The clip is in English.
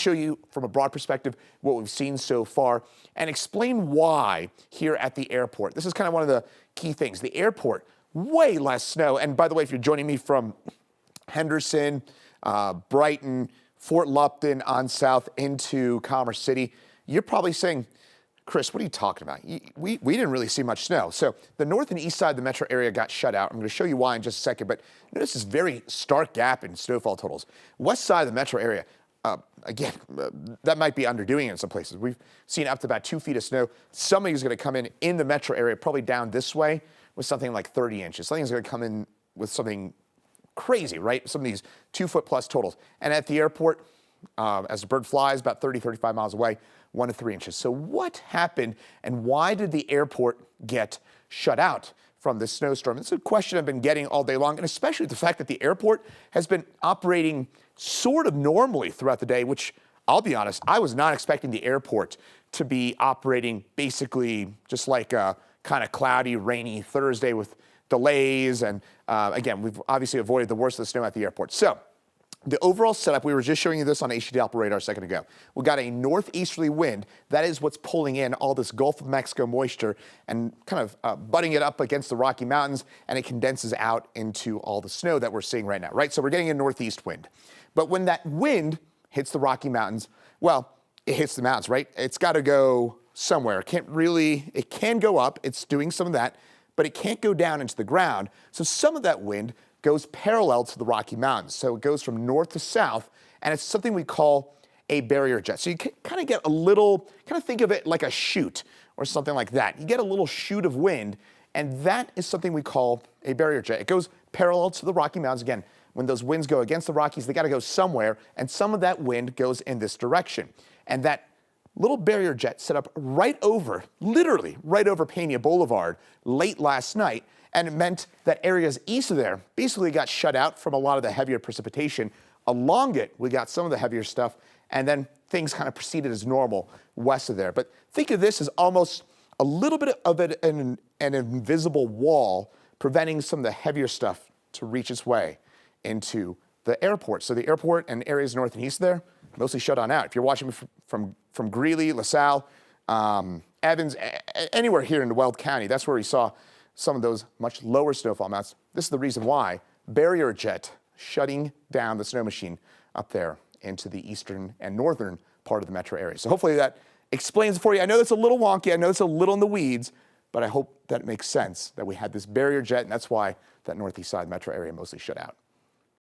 show you from a broad perspective what we've seen so far and explain why here at the airport. This is kind of one of the key things. The airport, way less snow. And by the way, if you're joining me from Henderson, Brighton, Fort Lupton on south into Commerce City, you're probably saying, Chris, what are you talking about? We didn't really see much snow. So the north and east side of the metro area got shut out. I'm going to show you why in just a second, but notice this very stark gap in snowfall totals. West side of the metro area, again, that might be underdoing it in some places. We've seen up to about 2 feet of snow. Somebody's going to come in the metro area, probably down this way, with something like 30 inches. Something's going to come in with something crazy, right? Some of these 2 foot plus totals. And at the airport, as the bird flies about 30, 35 miles away, 1 to 3 inches. So what happened and why did the airport get shut out from this snowstorm? It's a question I've been getting all day long, and especially the fact that the airport has been operating sort of normally throughout the day, which I'll be honest, I was not expecting the airport to be operating basically just like a kind of cloudy, rainy Thursday with delays. And again, we've obviously avoided the worst of the snow at the airport. So the overall setup, we were just showing you this on HDD Doppler radar a second ago. We got a northeasterly wind. That is what's pulling in all this Gulf of Mexico moisture and kind of butting it up against the Rocky Mountains, and it condenses out into all the snow that we're seeing right now, right? So we're getting a northeast wind. But when that wind hits the Rocky Mountains, well, it hits the mountains, right? It's got to go somewhere. It can go up. It's doing some of that, but it can't go down into the ground. So some of that wind goes parallel to the Rocky Mountains. So it goes from north to south, and it's something we call a barrier jet. So you can kind of get a little, kind of think of it like a chute or something like that. You get a little chute of wind, and that is something we call a barrier jet. It goes parallel to the Rocky Mountains. Again, when those winds go against the Rockies, they got to go somewhere, and some of that wind goes in this direction. And that little barrier jet set up right over, literally right over Pena Boulevard late last night, and it meant that areas east of there basically got shut out from a lot of the heavier precipitation. Along it, we got some of the heavier stuff, and then things kind of proceeded as normal west of there. But think of this as almost a little bit of an invisible wall preventing some of the heavier stuff to reach its way into the airport. So the airport and areas north and east there, mostly shut on out. If you're watching from Greeley, LaSalle, Evans, anywhere here in Weld County, that's where we saw some of those much lower snowfall amounts. This is the reason why barrier jet shutting down the snow machine up there into the eastern and northern part of the metro area. So hopefully that explains it for you. I know that's a little wonky. I know it's a little in the weeds, but I hope that it makes sense that we had this barrier jet, and that's why that northeast side metro area mostly shut out.